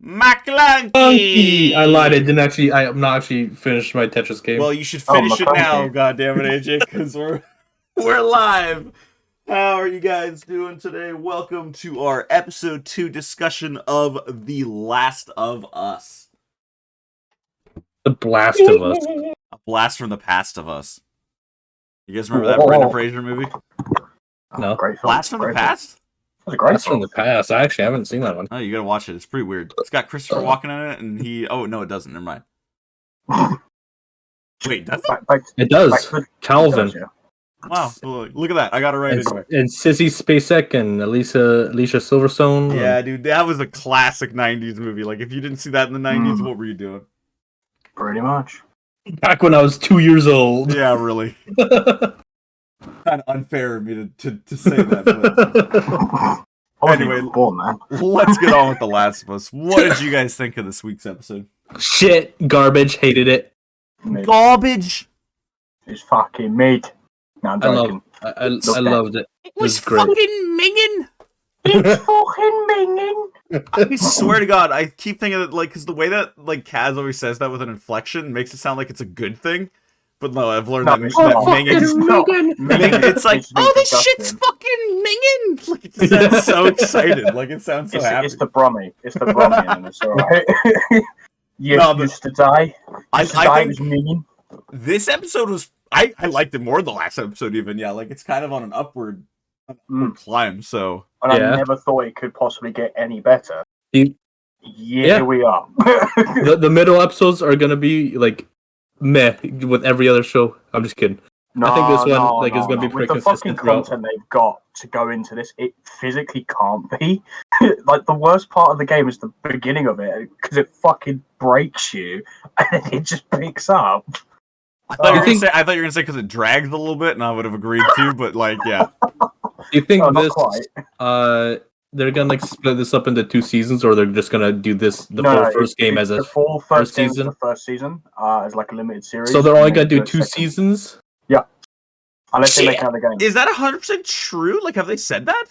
McClunky! I lied. I'm not actually finished my Tetris game. Well, you should finish it now, goddammit, AJ, because we're live. How are you guys doing today? Welcome to our episode 2 discussion of The Last of Us. The Blast of Us. A blast from the past of us. You guys remember that Brendan Fraser movie? No. Great film. Blast from the past? That's a great Blast from the past. I actually haven't seen that one. Oh, you gotta watch it. It's pretty weird. It's got Christopher Walken in it, and he... Oh, no, it doesn't. Never mind. Wait, does it? It does. Calvin. It does, yeah. Wow, look at that. I got it right anyway. And Sissy Spacek and Alicia Silverstone. Yeah, dude, that was a classic 90s movie. Like, if you didn't see that in the 90s, what were you doing? Pretty much. Back when I was 2 years old. Yeah, really. Kind of unfair of me to say that. But... Anyway, born, man. Let's get on with The Last of Us. What did you guys think of this week's episode? Shit. Garbage. Hated it. Mid. Garbage! It's fucking mid. No, I'm joking. I loved it. It was great. fucking minging! It's fucking minging! I swear to God, I keep thinking that, like, because the way that, like, Kaz always says that with an inflection makes it sound like it's a good thing. But no, I've learned that minging, it's like, oh, this shit's fucking minging! Like, it sounds so excited. Like, it sounds so happy. It's the Brummy. It's the Brummy, and it's alright. Used to die. I die think was minging. This episode was... I liked it more than the last episode, even. Yeah, like, it's kind of on an upward climb, so... And I never thought it could possibly get any better. Here we are. the middle episodes are gonna be like meh with every other show. I'm just kidding. I think this one is gonna be pretty with consistent. The fucking content they've got to go into this, it physically can't be. Like, the worst part of the game is the beginning of it, because it fucking breaks you and it just picks up. I thought you were gonna say because it drags a little bit, and I would have agreed too. But like, yeah. Do you think they're gonna like split this up into 2 seasons, or they're just gonna do the first game as a first season? The first season as like a limited series. So they're only gonna do 2 seasons? Yeah. Unless they make another game. Is that 100% true? Like, have they said that?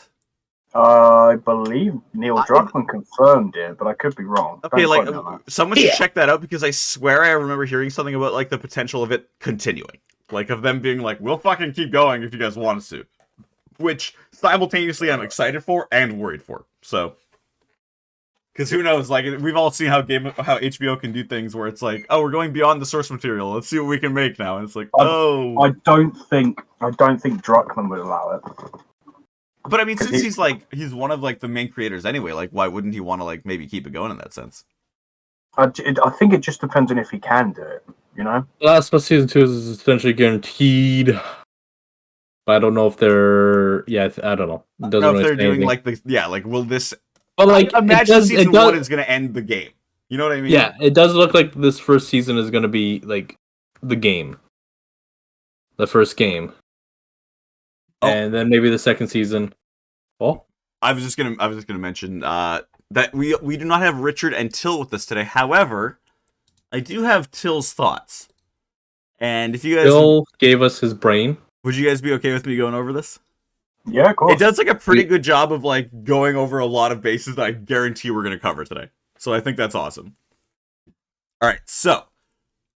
I believe Neil Druckmann confirmed it, but I could be wrong. Okay, like, someone should check that out, because I swear I remember hearing something about, like, the potential of it continuing. Like, of them being like, we'll fucking keep going if you guys want us to. Which, simultaneously, I'm excited for and worried for. So, because who knows, like, we've all seen how HBO can do things where it's like, oh, we're going beyond the source material, let's see what we can make now. And it's like, I don't think Druckmann would allow it. But I mean, since he's one of, like, the main creators anyway, like, why wouldn't he want to, like, maybe keep it going in that sense? I think it just depends on if he can do it, you know? Last of Us Season 2 is essentially guaranteed. But I don't know if they're... Yeah, I don't know. I don't know if they're doing, like, will this... But, like, imagine Season 1 is going to end the game. You know what I mean? Yeah, it does look like this first season is going to be, like, the game. The first game. Oh. And then maybe the second season. Oh, I was just gonna mention that we do not have Richard and Till with us today. However, I do have Till's thoughts. And if you guys gave us his brain, would you guys be okay with me going over this? Yeah, cool. It does like a pretty good job of like going over a lot of bases that I guarantee we're gonna cover today. So I think that's awesome. All right, so.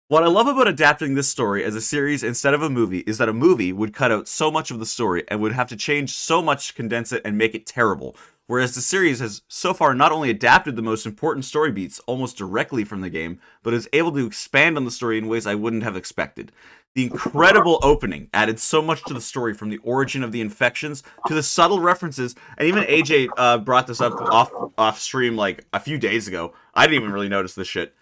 What I love about adapting this story as a series instead of a movie is that a movie would cut out so much of the story and would have to change so much to condense it and make it terrible. Whereas the series has so far not only adapted the most important story beats almost directly from the game, but is able to expand on the story in ways I wouldn't have expected. The incredible opening added so much to the story, from the origin of the infections to the subtle references, and even AJ brought this up off stream like a few days ago. I didn't even really notice this shit.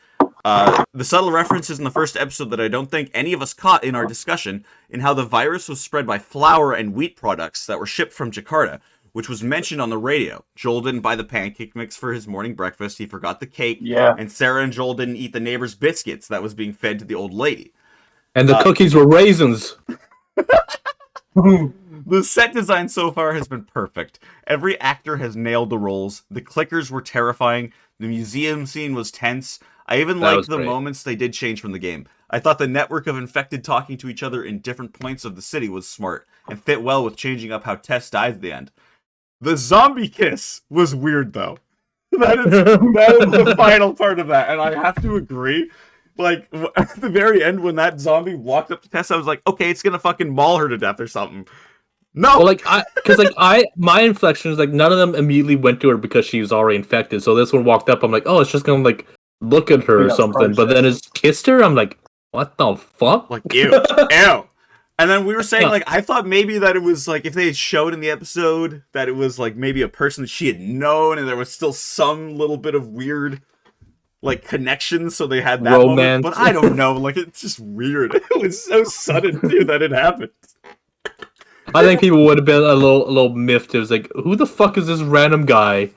The subtle references in the first episode that I don't think any of us caught in our discussion, in how the virus was spread by flour and wheat products that were shipped from Jakarta, which was mentioned on the radio. Joel didn't buy the pancake mix for his morning breakfast, he forgot the cake, and Sarah and Joel didn't eat the neighbor's biscuits that was being fed to the old lady. And the cookies were raisins. The set design so far has been perfect. Every actor has nailed the roles. The clickers were terrifying. The museum scene was tense. I even liked the moments they did change from the game. I thought the network of infected talking to each other in different points of the city was smart, and fit well with changing up how Tess dies at the end. The zombie kiss was weird, though. that is the final part of that, and I have to agree. Like at the very end, when that zombie walked up to Tess, I was like, okay, it's gonna fucking maul her to death or something. No, Well, my inflection is like none of them immediately went to her because she was already infected. So this one walked up, I'm like, oh, it's just gonna like look at her or Yeah, something. But then it's kissed her. I'm like, what the fuck? like ew, ew. And then we were saying, like, I thought maybe that it was, like, if they had showed in the episode that it was, like, maybe a person that she had known and there was still some little bit of weird, like, connection, so they had that moment. But I don't know. Like, it's just weird. It was so sudden, too, that it happened. I think people would have been a little miffed. It was like, who the fuck is this random guy?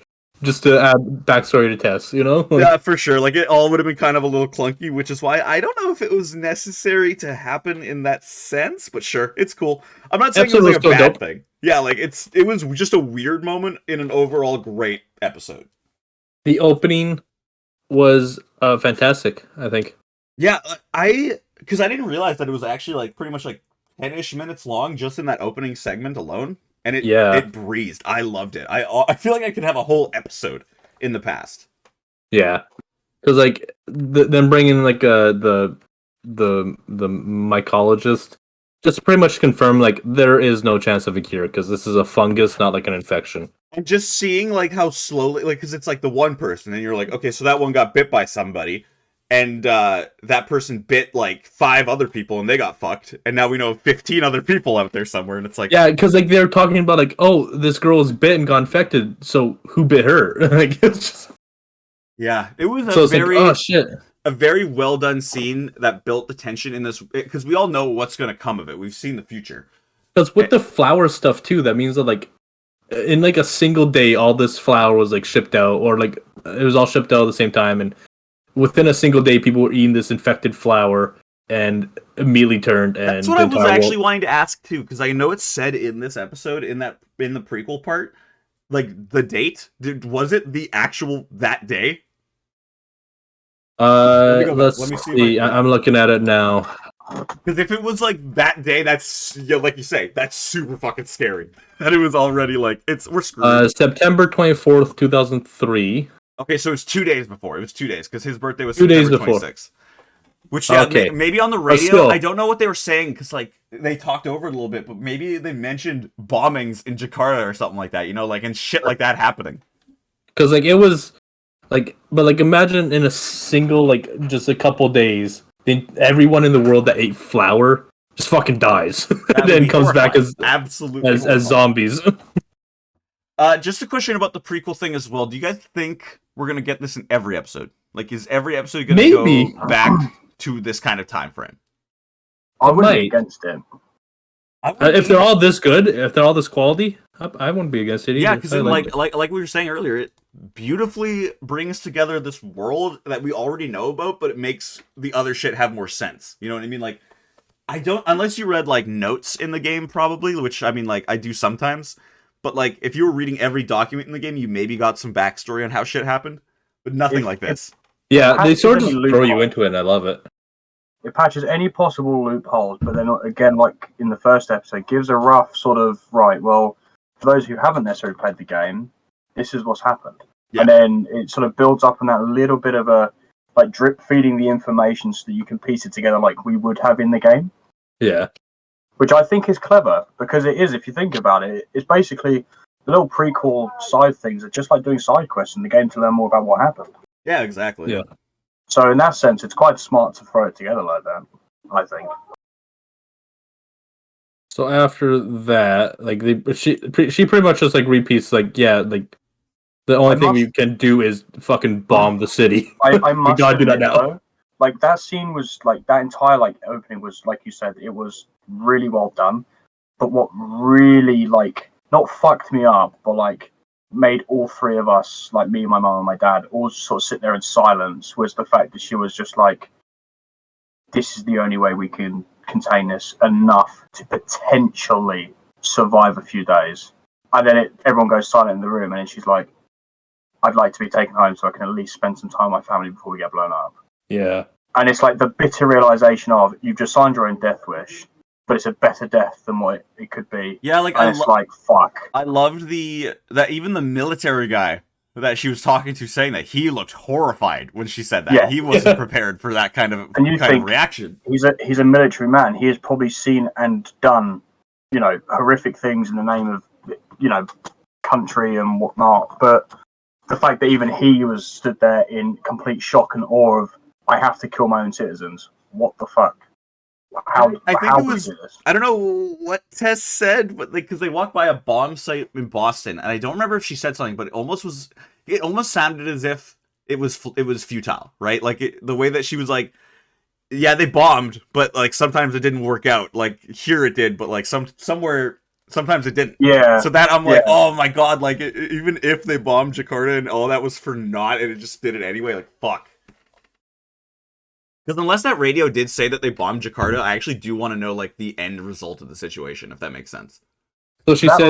Just to add backstory to Tess, you know? Like, yeah, for sure. Like, it all would have been kind of a little clunky, which is why I don't know if it was necessary to happen in that sense, but sure, it's cool. I'm not saying it was like a bad thing. Yeah, like, it was just a weird moment in an overall great episode. The opening was fantastic, I think. Yeah, because I didn't realize that it was actually, like, pretty much, like, 10-ish minutes long just in that opening segment alone. And it breezed. I loved it. I feel like I could have a whole episode in the past. Yeah, because like them bringing like the mycologist just pretty much confirm like there is no chance of a cure because this is a fungus, not like an infection. And just seeing like how slowly, like, because it's like the one person, and you're like, okay, so that one got bit by somebody. And that person bit like 5 other people and they got fucked. And now we know 15 other people out there somewhere. And it's like, yeah, because like they're talking about like, oh, this girl was bit and got infected. So who bit her? Like, it's just... yeah, it was a very well done scene that built the tension in this, because we all know what's going to come of it. We've seen the future. Because with the flower stuff too, that means that like in like a single day, all this flour was like shipped out, or like it was all shipped out at the same time, and within a single day, people were eating this infected flour and immediately turned. And that's what I was actually wanting to ask too, because I know it's said in this episode, in the prequel part, like the date. Was it the actual that day? Let me see. I'm looking at it now. Because if it was like that day, that's like you say, that's super fucking scary. That it was already like we're screwed. September 24th, 2003. Okay, so it's 2 days before. It was 2 days because his birthday was 2 days September before. 26th. Which maybe on the radio, I don't know what they were saying because like they talked over it a little bit, but maybe they mentioned bombings in Jakarta or something like that, you know, like and shit like that happening. Because like it was like, but like imagine in a single like just a couple days, then everyone in the world that ate flour just fucking dies and then comes back as absolutely as zombies. Just a question about the prequel thing as well. Do you guys think we're gonna get this in every episode? Like, is every episode gonna go back to this kind of time frame? I wouldn't be against it. If they're all this good, if they're all this quality, I wouldn't be against it either. Yeah, because like we were saying earlier, it beautifully brings together this world that we already know about, but it makes the other shit have more sense. You know what I mean? Like, I don't, unless you read like notes in the game, probably, which I mean, like I do sometimes. But like, if you were reading every document in the game, you maybe got some backstory on how shit happened, but nothing like this. Yeah, they sort of just throw you into it, and I love it. It patches any possible loopholes, but then again, like in the first episode, gives a rough sort of, right, well, for those who haven't necessarily played the game, this is what's happened. Yeah. And then it sort of builds up on that little bit of a, like, drip feeding the information so that you can piece it together like we would have in the game. Yeah. Which I think is clever, because it is, if you think about it, it's basically the little prequel side things are just like doing side quests in the game to learn more about what happened. Yeah, exactly. Yeah. So in that sense, it's quite smart to throw it together like that, I think. So after that, like she pretty much just like repeats like, yeah, like the only thing we can do is fucking bomb the city. I must we gotta do that now. Though, like that scene was like that entire like opening was, like you said, it was really well done. But what really like not fucked me up, but like made all three of us, like me, my mum, and my dad, all sort of sit there in silence was the fact that she was just like, "This is the only way we can contain this enough to potentially survive a few days." And then everyone goes silent in the room, and then she's like, "I'd like to be taken home so I can at least spend some time with my family before we get blown up." Yeah. And it's like the bitter realization of you've just signed your own death wish, but it's a better death than what it could be. Yeah, like and it's like fuck. I loved that even the military guy that she was talking to saying that he looked horrified when she said that. Yeah. He wasn't prepared for that kind of reaction. He's a military man. He has probably seen and done, horrific things in the name of, country and whatnot. But the fact that even he was stood there in complete shock and awe of, I have to kill my own citizens. What the fuck? I think it was. I don't know what Tess said, but because they walked by a bomb site in Boston, and I don't remember if she said something, but it almost sounded as if it was futile, right? Like the way that she was like, yeah, they bombed, but like sometimes it didn't work out. Like here it did, but like somewhere sometimes it didn't. Yeah. So that I'm like, oh my god, like even if they bombed Jakarta and all that was for naught, and it just did it anyway, like fuck. Because unless that radio did say that they bombed Jakarta, I actually do want to know like the end result of the situation, if that makes sense. So she that said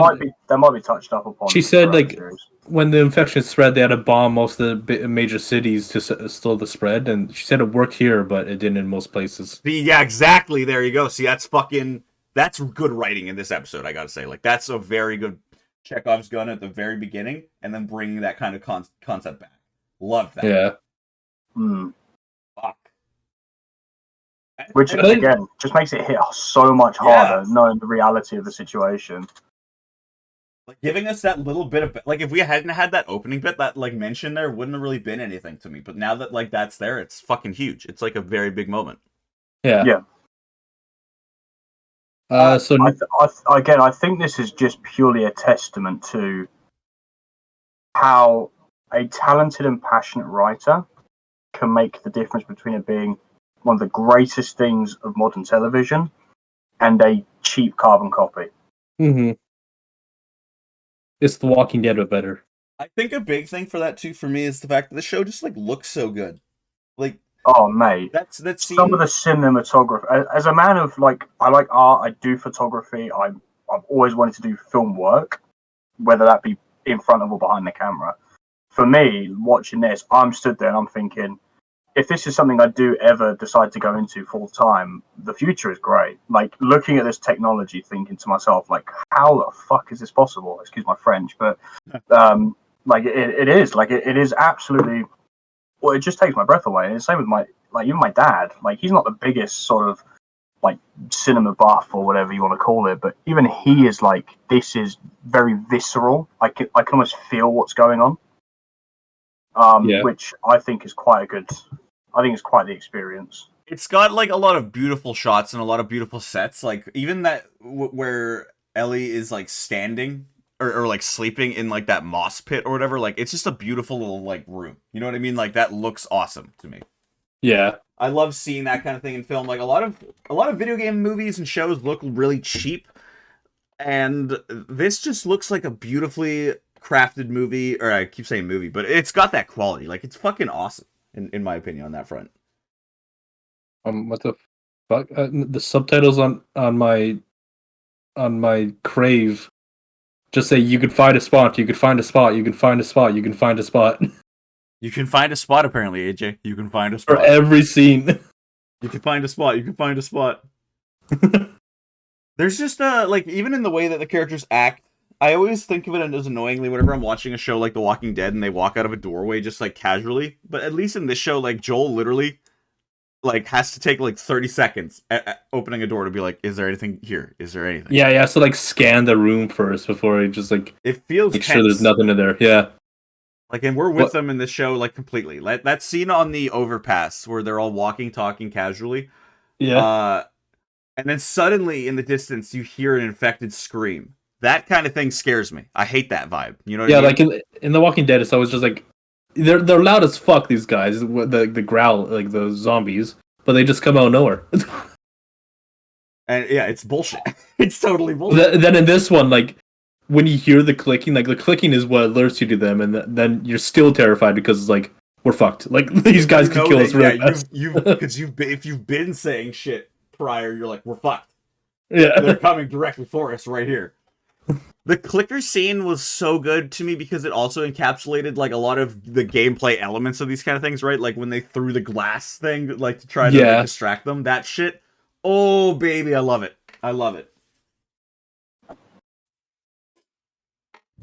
might be touched up upon. She said like when the infection spread, they had to bomb most of the major cities to slow the spread, and she said it worked here, but it didn't in most places. Yeah, exactly. There you go. See, that's good writing in this episode. I gotta say, like that's a very good Chekhov's gun at the very beginning, and then bringing that kind of concept back. Love that. Yeah. Fuck. Which again just makes it hit so much harder, knowing the reality of the situation. Like giving us that little bit of like if we hadn't had that opening bit, that like mention there wouldn't have really been anything to me. But now that like that's there, it's fucking huge. It's like a very big moment. Yeah. I think this is just purely a testament to how a talented and passionate writer can make the difference between it being one of the greatest things of modern television and a cheap carbon copy. Mm-hmm. It's The Walking Dead, but better. I think a big thing for that too, for me, is the fact that the show just like looks so good. Like, oh mate, that's some of the cinematography. As a man of like, I like art. I do photography. I've always wanted to do film work, whether that be in front of or behind the camera. For me, watching this, I'm stood there and I'm thinking, if this is something I do ever decide to go into full time, the future is great. Like looking at this technology, thinking to myself, like, how the fuck is this possible? Excuse my French, but like it is. Like it is absolutely. Well, it just takes my breath away. And the same with even my dad. Like he's not the biggest sort of like cinema buff or whatever you want to call it, but even he is like, this is very visceral. I can almost feel what's going on. Which I think is quite the experience. It's got like a lot of beautiful shots and a lot of beautiful sets. Like even that where Ellie is like standing or like sleeping in like that moss pit or whatever. Like it's just a beautiful little like room. You know what I mean? Like that looks awesome to me. Yeah, I love seeing that kind of thing in film. Like a lot of video game movies and shows look really cheap, and this just looks like a beautifully crafted movie. Or I keep saying movie, but it's got that quality. Like it's fucking awesome in my opinion on that front. What the fuck? The subtitles on my Crave just say you can find a spot. You can find a spot. You can find a spot. You can find a spot. You can find a spot, apparently, AJ. You can find a spot. For every scene. You can find a spot. You can find a spot. There's just, like, even in the way that the characters act, I always think of it as annoyingly whenever I'm watching a show like The Walking Dead and they walk out of a doorway just, like, casually. But at least in this show, like, Joel literally, like, has to take, like, 30 seconds at opening a door to be like, is there anything here? Is there anything? Yeah, he has to, like, scan the room first before he just, like, it feels make tense. sure there's nothing in there. Yeah. Like, and we're with them in this show, like, completely. That scene on the overpass where they're all walking, talking casually. Yeah. And then suddenly, in the distance, you hear an infected scream. That kind of thing scares me. I hate that vibe. You know what I mean? Like, in The Walking Dead, it's always just, like, they're loud as fuck, these guys, the growl, like, the zombies, but they just come out of nowhere. And, yeah, it's bullshit. It's totally bullshit. Then in this one, like, when you hear the clicking, like the clicking is what alerts you to them, and then you're still terrified because it's like we're fucked. Like these guys could kill us really fast. Because if you've been saying shit prior, you're like we're fucked. Yeah, they're coming directly for us right here. The clicker scene was so good to me because it also encapsulated like a lot of the gameplay elements of these kind of things, right? Like when they threw the glass thing, like to try to like, distract them. That shit. Oh baby, I love it. I love it.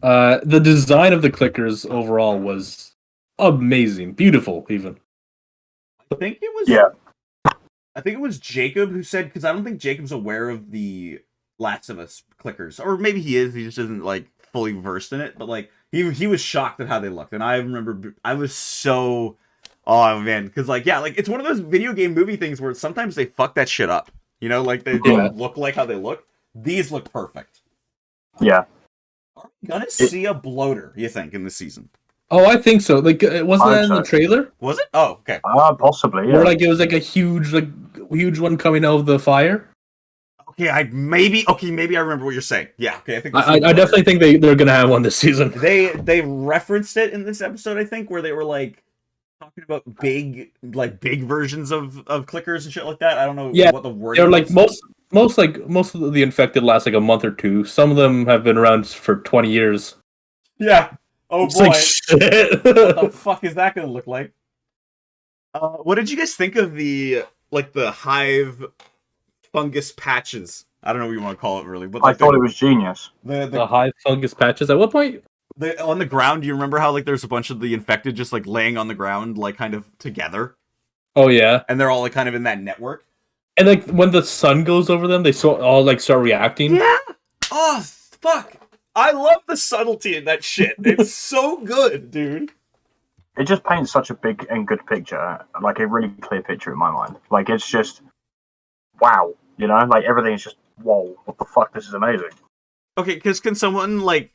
The design of the clickers overall was amazing, beautiful, even. I think it was. Yeah. I think it was Jacob who said, because I don't think Jacob's aware of the Last of Us clickers, or maybe he is. He just isn't like fully versed in it. But like he was shocked at how they looked, and I remember I was so, oh man, because like yeah, like it's one of those video game movie things where sometimes they fuck that shit up. You know, like they don't look like how they look. These look perfect. Yeah. Are we gonna see a bloater? You think in this season? Oh, I think so. Like, wasn't that in the trailer? Was it? Oh, okay. Possibly. Yeah. Where like it was like a huge one coming out of the fire. Okay, maybe I remember what you're saying. Yeah, okay, I think I definitely think they're gonna have one this season. They referenced it in this episode, I think, where they were like talking about big versions of clickers and shit like that. I don't know what the word. They're like most of the infected last like a month or two. Some of them have been around for 20 years. Yeah. Oh it's boy. Like, shit. What the fuck is that gonna look like? What did you guys think of the hive fungus patches? I don't know what you want to call it really, but I thought it was genius. The hive fungus patches. At what point? On the ground, do you remember how like there's a bunch of the infected just like laying on the ground, like kind of together? Oh yeah. And they're all like kind of in that network. And like when the sun goes over them, they all like start reacting. Yeah. Oh fuck! I love the subtlety in that shit. It's so good, dude. It just paints such a big and good picture, like a really clear picture in my mind. Like it's just wow, you know, like everything is just whoa. What the fuck? This is amazing. Okay, because can someone like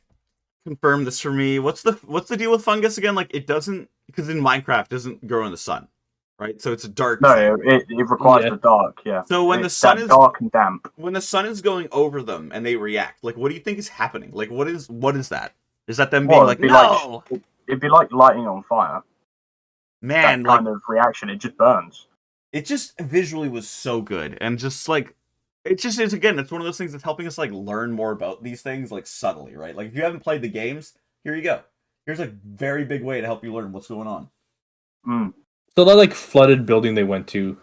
confirm this for me? What's the deal with fungus again? Like it doesn't, because in Minecraft it doesn't grow in the sun, right? So it's a dark. No, it requires the dark. Yeah. So when the sun is dark and damp, when the sun is going over them and they react, like what do you think is happening? Like what is that? Is that them being like no? It'd be like lighting on fire. Man, that kind of reaction, it just burns. It just visually was so good, and just like it's again, it's one of those things that's helping us like learn more about these things like subtly, right? Like if you haven't played the games, here you go. Here's a very big way to help you learn what's going on. So that like flooded building they went to,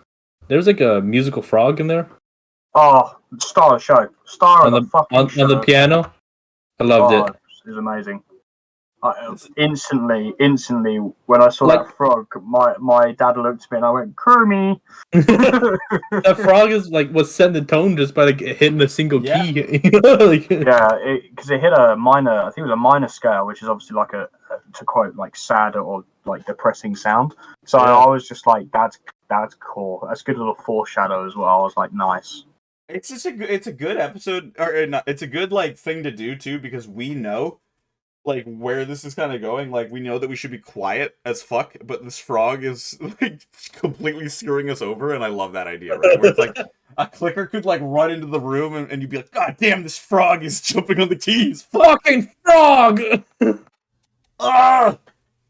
there's like a musical frog in there. Oh, star of the show, star of the fucking show. On the piano. I loved it. It was amazing. Instantly, when I saw that frog, my dad looked at me and I went, "Kermie." That frog was setting the tone just by like hitting a single key. Yeah, because it hit a minor. I think it was a minor scale, which is obviously like a to quote like sad or like depressing sound. So I was just like, "That's cool. That's a good little foreshadow as well." I was like, "Nice." It's just it's a good episode, or it's a good like thing to do too, because we know like where this is kind of going. Like we know that we should be quiet as fuck, but this frog is like completely screwing us over, and I love that idea, right? Where it's like a clicker could like run into the room and you'd be like, God damn, this frog is jumping on the keys. Fucking frog! Ah!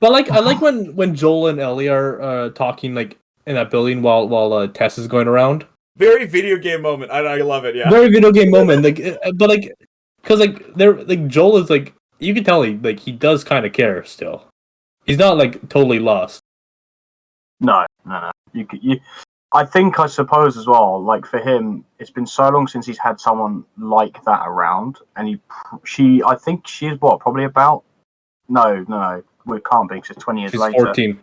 But like I like when Joel and Ellie are talking like in that building while Tess is going around. Very video game moment. I love it, yeah. Very video game moment. Like but like because like they're like Joel is like, you can tell he does kind of care still. He's not like totally lost. No. I suppose as well. Like for him, it's been so long since he's had someone like that around, and I think she's probably about. No, it can't be because it's 20 years She's later. 14.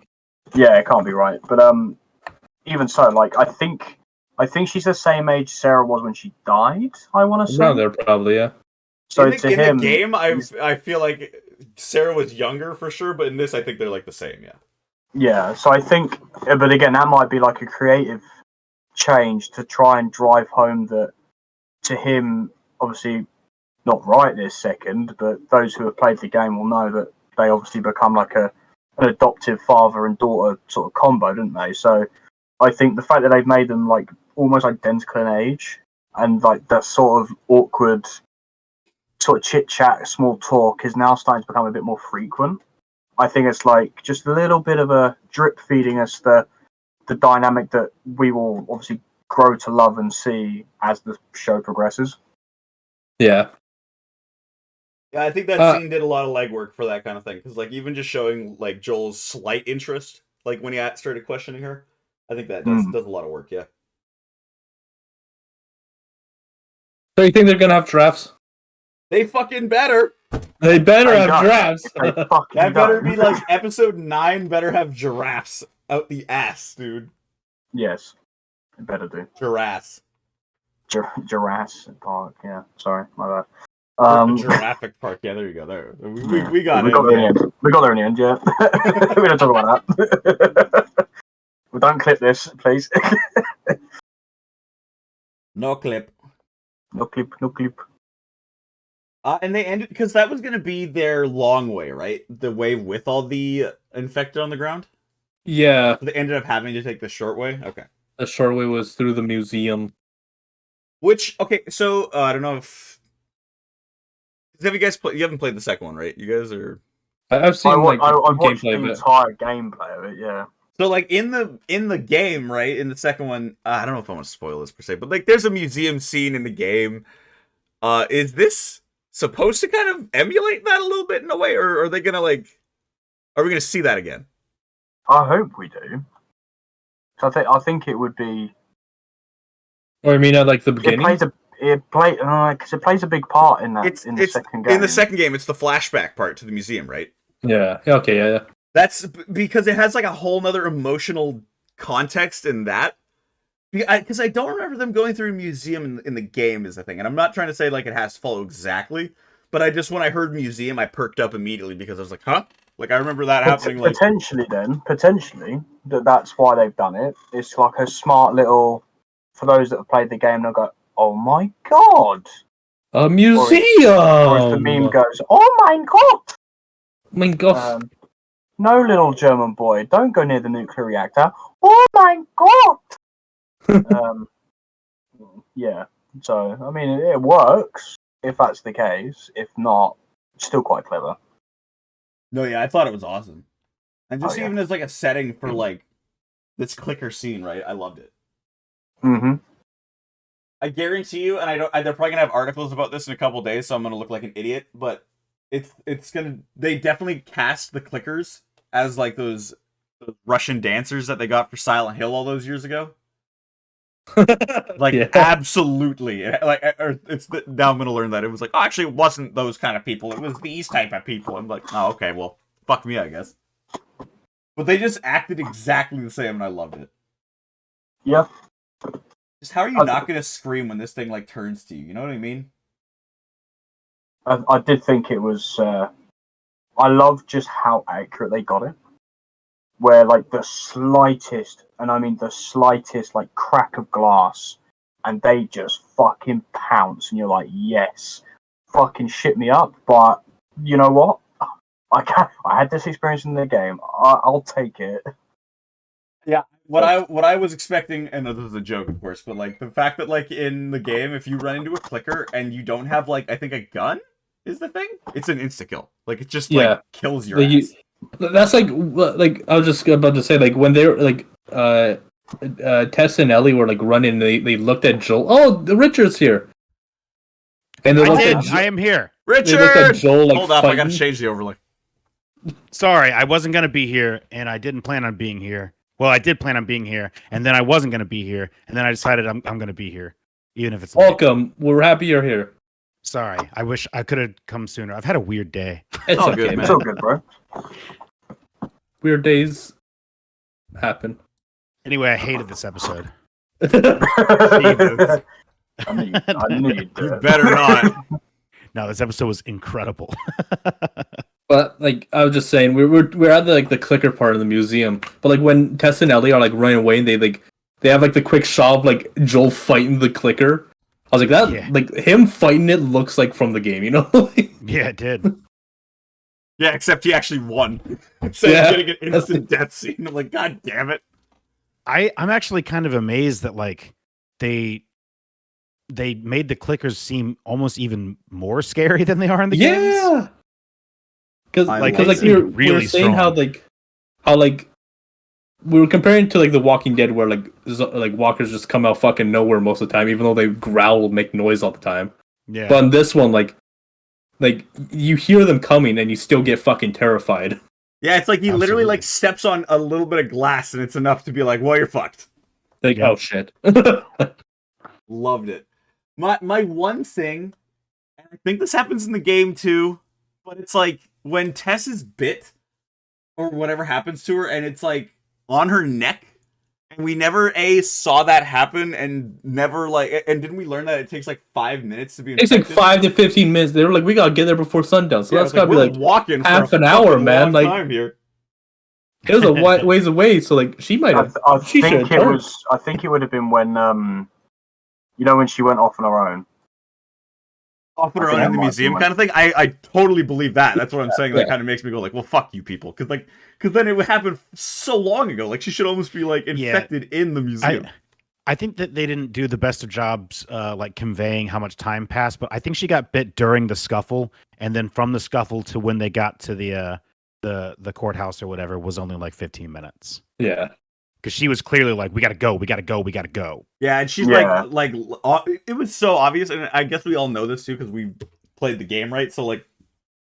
Yeah, it can't be right. But even so, like I think she's the same age Sarah was when she died. I want to say around there probably, yeah. So in the game, I feel like Sarah was younger for sure, but in this, I think they're like the same, yeah. Yeah, so I think, but again, that might be like a creative change to try and drive home that to him, obviously not right this second, but those who have played the game will know that they obviously become like an adoptive father and daughter sort of combo, don't they? So I think the fact that they've made them like almost identical in age and like the sort of awkward sort of chit chat, small talk is now starting to become a bit more frequent. I think it's like just a little bit of a drip feeding us the dynamic that we will obviously grow to love and see as the show progresses. Yeah. Yeah, I think that scene did a lot of legwork for that kind of thing, because like even just showing like Joel's slight interest, like when he started questioning her, I think that does a lot of work. Yeah. So you think they're gonna have giraffes? They fucking better. They better They have don't. giraffes. If they fucking That better don't. be like episode 9 better have giraffes out the ass, dude. Yes, it better do. Giraffes. Jurassic Park. Yeah, sorry, my bad. Jurassic Park. Yeah, there you go. There. Yeah. We got we it. got there in the end. We got there in the end. Yeah. We don't talk about that. We don't clip this, please. No clip. No clip. No clip. And they ended because that was going to be their long way, right? The way with all the infected on the ground. Yeah, So they ended up having to take the short way. Okay. the short way was through the museum. Which so I don't know if have you guys played? You haven't played the second one, right? You guys are. I've seen I like watched the gameplay of it. entire gameplay of it. Yeah. So like in the game, right? In the second one, I don't know if I want to spoil this per se, but like there's a museum scene in the game. Is this supposed to kind of emulate that a little bit in a way, or are they gonna like? Are we gonna see that again? I hope we do. So I think it would be. Or I mean, at like the beginning. It plays a big part in that in the second game. In the second game, it's the flashback part to the museum, right? Yeah. Okay. Yeah. That's because it has like a whole nother emotional context in that. Because I don't remember them going through a museum in the game is the thing, and I'm not trying to say like it has to follow exactly, but I just when I heard museum, I perked up immediately because I was like, huh? Like I remember that happening. Like Potentially, that's why they've done it. It's like a smart little. For those that have played the game, they'll go, "Oh my god!" A museum. Or as the meme goes, "Oh my god!" My God. No, little German boy, don't go near the nuclear reactor. Oh my god! Yeah. So I mean, it works if that's the case. If not, it's still quite clever. no, yeah, I thought it was awesome, and just yeah. even as like a setting for like this clicker scene, right? I loved it. Mm-hmm. I guarantee you, and they're probably gonna have articles about this in a couple days, so I'm gonna look like an idiot. But it's gonna. They definitely cast the clickers as like those Russian dancers that they got for Silent Hill all those years ago. Like Yeah. absolutely, like now I'm gonna learn that it was like actually it wasn't those kind of people. It was these type of people. I'm like, oh okay, well fuck me, I guess. But they just acted exactly the same, and I loved it. Yeah. Just how are you not gonna scream when this thing like turns to you? You know what I mean? I did think it was. I love just how accurate they got it. Where like the slightest, and I mean the slightest, like crack of glass, and they just fucking pounce, and you're like, yes, fucking shit me up. But you know what? I had this experience in the game. I'll take it. Yeah. What I was expecting, and this is a joke, of course, but like the fact that like in the game, if you run into a clicker and you don't have like I think a gun is the thing, it's an insta kill. Like it just like kills your ass. That's like I was just about to say like when they were like Tess and Ellie were like running, they looked at Joel. Oh, the Richard's here. And they I am here. Richard! They looked at Joel, like, hold up, I fighting. gotta change the overlay. Sorry, I wasn't gonna be here, and I didn't plan on being here. Well, I did plan on being here, and then I wasn't gonna be here, and then I decided I'm gonna be here, even if it's late. Welcome. We're happy you're here. Sorry, I wish I could have come sooner. I've had a weird day. It's all okay, good, man. It's all good, bro. Weird days happen. Anyway, I hated this episode. I knew you'd do You it. better not. No, this episode was incredible. But like I was just saying, we're at the clicker part of the museum. But like when Tess and Ellie are like running away, and they have like the quick shot of like Joel fighting the clicker. I was like that, Yeah. like him fighting it looks like from the game, you know? Yeah, it did. Yeah, except he actually won. Instead of getting an That's instant death scene. I'm like, god damn it. I'm actually kind of amazed that like they made the clickers seem almost even more scary than they are in the games. Yeah. Because Like, like they we seem were really saying how we were comparing to like the Walking Dead where like walkers just come out fucking nowhere most of the time, even though they growl and make noise all the time. Yeah. But in this one, like you hear them coming and you still get fucking terrified. Yeah, it's like he literally Absolutely. like steps on a little bit of glass and it's enough to be like, well, you're fucked. Like, Yeah. oh shit. Loved it. My one thing, and I think this happens in the game too, But it's like when Tess is bit or whatever happens to her, and it's like on her neck, and we never saw that happen, and never like, and didn't we learn that it takes like 5 minutes to be It's infected? like 5 to 15 minutes. They were like, we gotta get there before sundown, so Yeah, that's it's like, gotta be we're like walking half for a an hour, fucking man. long Like time here. it was a ways away, so like she might have. She should have turned. I think it would have been when when she went off on her own. Off and I think around in that the might museum be kind of thing. I totally believe that. That's what I'm saying. That Yeah. kind of makes me go like, well, fuck you people, because then it would happen so long ago. Like she should almost be like infected in the museum. I think that they didn't do the best of jobs like conveying how much time passed, but I think she got bit during the scuffle, and then from the scuffle to when they got to the courthouse or whatever was only like 15 minutes. Yeah. Because she was clearly like, we gotta go, we gotta go, we gotta go. Yeah, and she's Yeah. like it was so obvious, and I guess we all know this too because we played the game, right? So like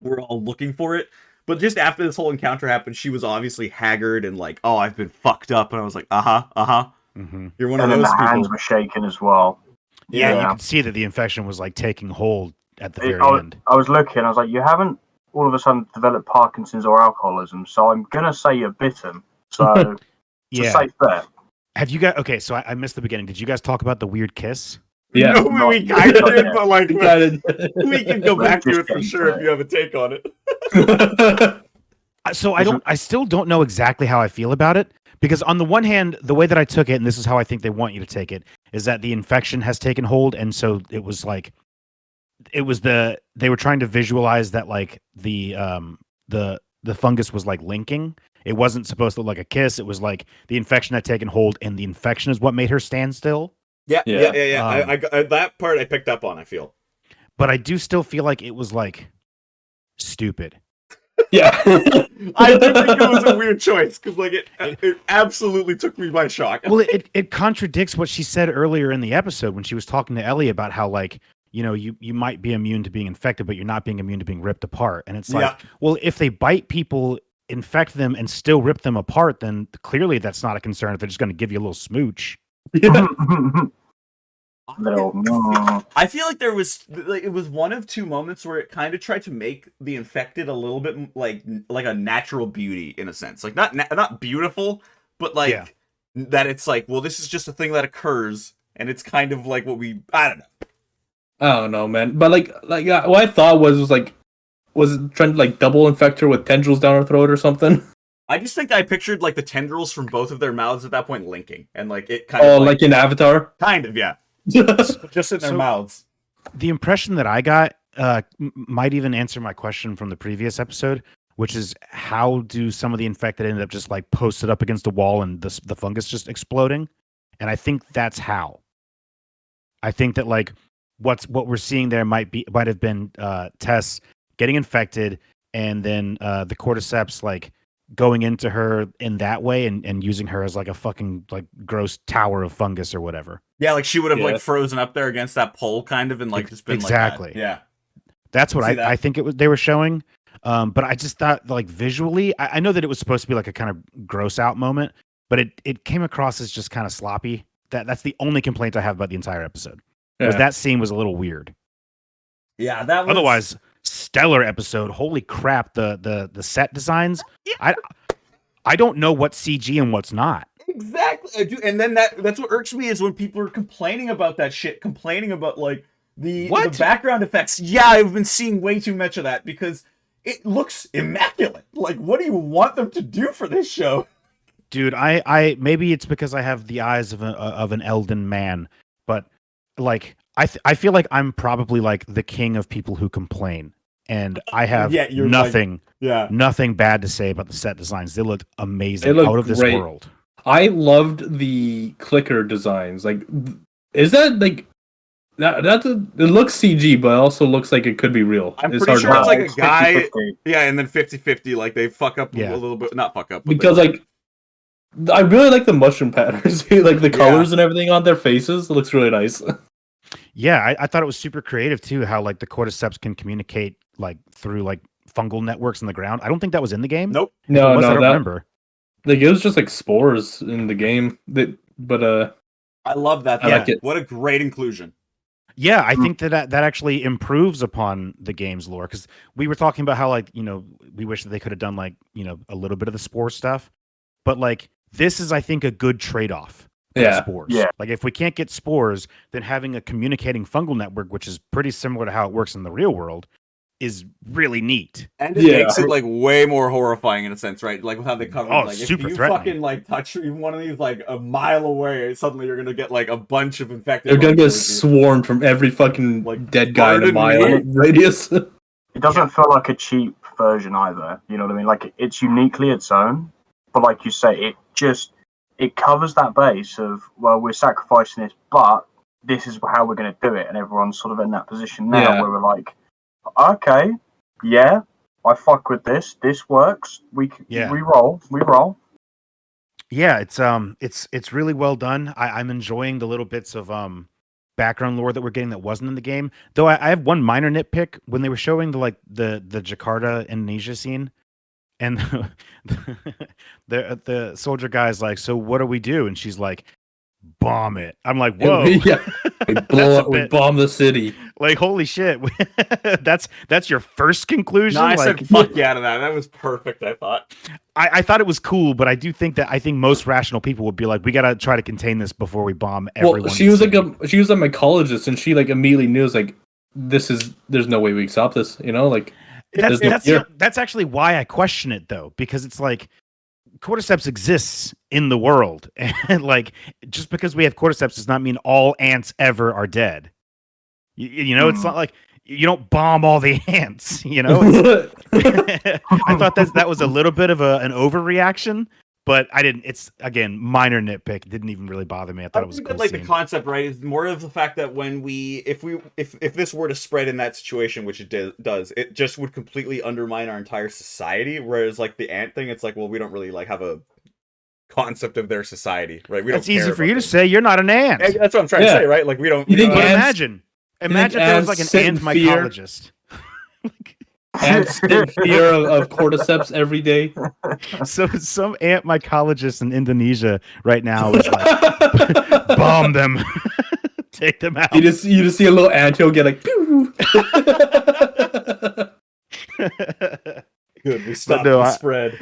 we're all looking for it. But just after this whole encounter happened, she was obviously haggard and like, oh, I've been fucked up, and I was like, Mm-hmm. you're one And of then those the people. hands were shaking as well. Yeah, Yeah. you could see that the infection was like taking hold at the very I end. was looking. I was like, you haven't all of a sudden developed Parkinson's or alcoholism, so I'm gonna say you're bitten. So it's a Yeah. safe bet. Have you guys? Okay, so I missed the beginning. Did you guys talk about the weird kiss? Yeah. No, we kind of did, but like we can go We're back to just it for getting sure to if it. you have a take on it. So I still don't know exactly how I feel about it, because on the one hand, the way that I took it, and this is how I think they want you to take it, is that the infection has taken hold, and so they were trying to visualize that like the fungus was like linking. It wasn't supposed to look like a kiss. It was like the infection had taken hold, and the infection is what made her stand still. Yeah. Um, that part I picked up on. I feel. But I do still feel like it was like stupid. Yeah. I do think it was a weird choice because like it absolutely took me by shock. Well, it contradicts what she said earlier in the episode when she was talking to Ellie about how like, you know, you might be immune to being infected, but you're not being immune to being ripped apart. And it's like, Yeah. well, if they bite people, infect them, and still rip them apart, then clearly that's not a concern if they're just going to give you a little smooch. Yeah. I feel like there was like it was one of two moments where it kind of tried to make the infected a little bit like a natural beauty in a sense, like not beautiful, but like Yeah. that it's like, well, this is just a thing that occurs, and it's kind of like I don't know. I don't know, man. But like what I thought was like, was it trying to like double infect her with tendrils down her throat or something? I just think I pictured like the tendrils from both of their mouths at that point linking, and like it kind Oh, of like in Avatar. kind of yeah, just in their So- mouths. The impression that I got might even answer my question from the previous episode, which is how do some of the infected end up just like posted up against a wall and the fungus just exploding? And I think that's how. I think that like what we're seeing there might have been Tess getting infected, and then the cordyceps like going into her in that way and using her as like a fucking like gross tower of fungus or whatever. Yeah, like she would have Yeah. like frozen up there against that pole, kind of, and like just been Exactly. like that. Yeah. That's what See that? I think it was they were showing. But I just thought like visually, I know that it was supposed to be like a kind of gross out moment, but it came across as just kind of sloppy. That's the only complaint I have about the entire episode. Was Yeah. that scene was a little weird. Yeah, that was... Otherwise, stellar episode. Holy crap, the set designs. I don't know what's CG and what's not. Exactly. I do. And then that's what irks me is when people are complaining about that shit, complaining about like the background effects. Yeah, I've been seeing way too much of that because it looks immaculate. Like, what do you want them to do for this show? Dude, I maybe it's because I have the eyes of an Elden man, but like I feel like I'm probably like the king of people who complain, and I have Yeah, you're nothing Yeah. nothing bad to say about the set designs. They looked amazing, They look out of this great. world. I loved the clicker designs. Like, is that like that? It looks CG, but it also looks like it could be real. I'm It's pretty hard sure to it's tell. like a guy. 50-50. Yeah, and then 50-50, like they fuck up Yeah. a little bit. Not fuck up. But Because like I really like the mushroom patterns, like the colors and everything on their faces. It looks really nice. Yeah, I thought it was super creative too. How like the cordyceps can communicate like through like fungal networks in the ground. I don't think that was in the game. Nope. If it was, I no, don't that remember. like it was just like spores in the game. But I love that. I Yeah. like it. What a great inclusion. Yeah, I think that actually improves upon the game's lore, because we were talking about how, like, we wish that they could have done, like, a little bit of the spore stuff, but like this is, I think, a good trade-off for the Yeah. spores. Yeah. Like, if we can't get spores, then having a communicating fungal network, which is pretty similar to how it works in the real world, is really neat. And it Yeah. makes it like way more horrifying in a sense, right? Like with how they covered, Oh, like if super you threatening. fucking like touch even one of these like a mile away, suddenly you're gonna get like a bunch of infected. They're gonna get bugs with you. swarmed from every fucking Like, dead guy in a pardon mile me? radius. It doesn't feel like a cheap version either. You know what I mean? Like, it's uniquely its own, but like you say, it covers that base of, well, we're sacrificing this, but this is how we're going to do it, and everyone's sort of in that position now Yeah. where we're like, okay, yeah, I fuck with this. This works. We roll. Yeah, it's really well done. I'm enjoying the little bits of background lore that we're getting that wasn't in the game. Though I have one minor nitpick when they were showing the Jakarta, Indonesia scene, and the soldier guy's like, "So what do we do?" And she's like, "Bomb it." I'm like, "Whoa." Yeah. We blow up, we bit- bomb the city. Like, holy shit. that's your first conclusion? No, I like, said fuck yeah to that. That was perfect, I thought. I thought it was cool, but I think most rational people would be like, we gotta try to contain this before we bomb everyone. Well, she was a mycologist, and she like immediately knew, like, there's no way we can stop this. Like that's actually why I question it, though, because it's like cordyceps exists in the world, and like just because we have cordyceps does not mean all ants ever are dead. It's not like you don't bomb all the ants. I thought that was a little bit of an overreaction, but I didn't. It's, again, minor nitpick. It didn't even really bother me. I thought it was a cool like scene. the concept, right? Is more of the fact that when if this were to spread in that situation, which it does, it just would completely undermine our entire society. Whereas like the ant thing, it's like, well, we don't really like have a concept of their society, right? It's easy for you to say. You're not an ant. That's what I'm trying to say, right? Like we don't. You think But ants- imagine if there was like an sit in ant fear? mycologist. Ants in fear of cordyceps every day. So some ant mycologist in Indonesia right now is like, bomb them, take them out. You just see a little anthill get like, pew! Good, we stopped no, the I- spread.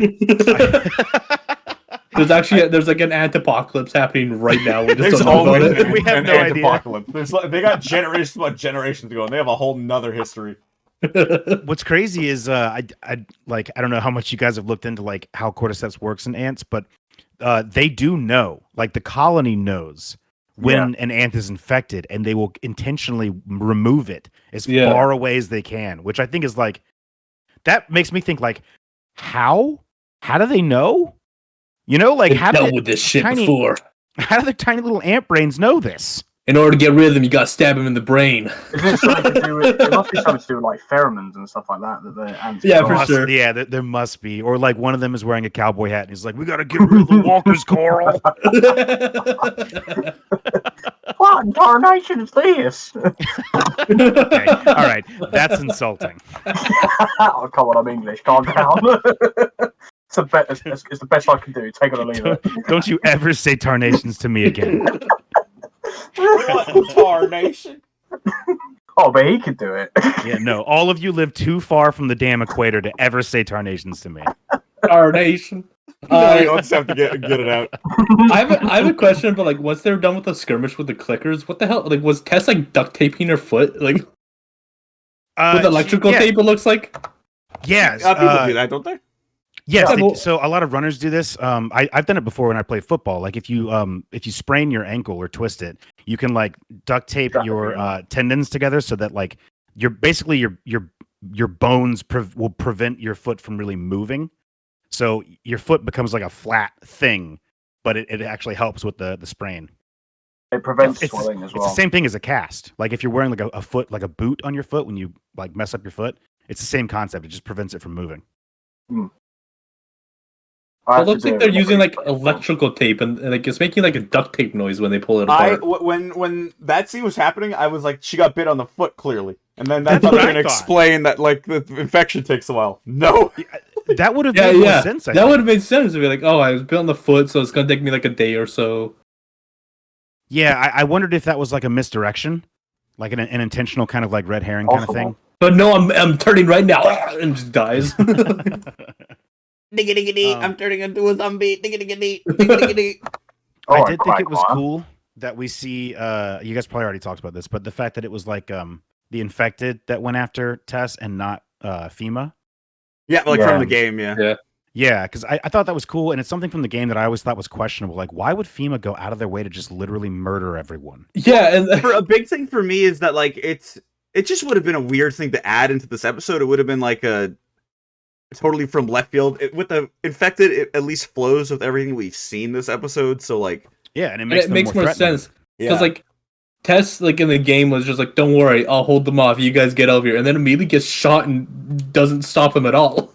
There's like an ant apocalypse happening right now. We just There's don't know about always it. We have an no idea. apocalypse. They got generations upon generations ago, and they have a whole nother history. What's crazy is I don't know how much you guys have looked into like how cordyceps works in ants, but they do know, like the colony knows when an ant is infected, and they will intentionally remove it as far away as they can, which I think is like, that makes me think like, how do they know? Like, how dealt with this shit before. How do their tiny little ant brains know this? In order to get rid of them, you gotta stab him in the brain. Isn't it something to do with? It must be something to do with like pheromones and stuff like that. That the ants. Yeah, got. for sure. Yeah, there must be. Or like one of them is wearing a cowboy hat and he's like, we gotta get rid of the walkers, Carl. What in tarnation is this? Okay, all right, that's insulting. Oh, come on, I'm English. Calm down. It's the best I can do. Take it or leave it. Don't you ever say tarnations to me again. What tarnation? Oh, but he could do it. Yeah, no, all of you live too far from the damn equator to ever say tarnations to me. Our nation. You just have to get it out. I have a question about, like, once they're done with the skirmish with the clickers, what the hell? Like, was Tess like duct taping her foot, like with electrical tape? It looks like. Yeah, People do that, don't they? yes. Yeah, So a lot of runners do this. I've done it before when I play football. Like if you sprain your ankle or twist it, you can like duct tape your tendons together so that like your bones will prevent your foot from really moving. So your foot becomes like a flat thing, but it actually helps with the sprain. It prevents swelling as well. It's the same thing as a cast. Like if you're wearing like a foot, like a boot on your foot when you like mess up your foot, it's the same concept. It just prevents it from moving. It looks like they're using like electrical tape, and like it's making like a duct tape noise when they pull it apart. When that scene was happening, I was like, she got bit on the foot clearly, and then that's what how they're I gonna thought. explain that like the infection takes a while. No, That would have made more sense. That would have made sense to be like, oh, I was bit on the foot, so it's gonna take me like a day or so. Yeah, I wondered if that was like a misdirection. Like an intentional kind of like red herring kind of Possible. thing. But no, I'm turning right now and just dies. I'm turning into a zombie. I did think it was cool that we see. You guys probably already talked about this, but the fact that it was like the infected that went after Tess and not FEMA. Yeah, like from the game, yeah. Yeah, because I thought that was cool, and it's something from the game that I always thought was questionable. Like, why would FEMA go out of their way to just literally murder everyone? Yeah, and For a big thing for me is that like it just would have been a weird thing to add into this episode. It would have been like a totally from left field. With the infected, it at least flows with everything we've seen this episode. So like, yeah, and it makes more sense because Yeah. like Tess like in the game was just like, "Don't worry, I'll hold them off. You guys get over here," and then immediately gets shot and doesn't stop them at all.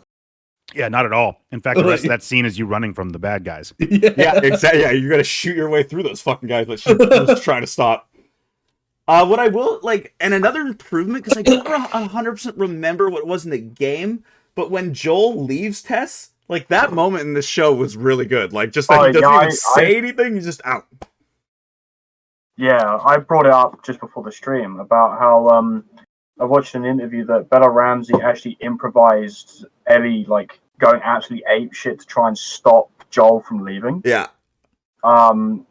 Yeah, not at all. In fact, the rest of that scene is you running from the bad guys. Yeah, exactly. Yeah, you got to shoot your way through those fucking guys that she's just trying to stop. What I will like, and another improvement because I don't 100% remember what it was in the game, but when Joel leaves Tess, like that moment in the show was really good. Like just that he doesn't even say anything; he's just out. Yeah, I brought it up just before the stream about how I watched an interview that Bella Ramsey actually improvised Ellie like going absolutely ape shit to try and stop Joel from leaving. Yeah. And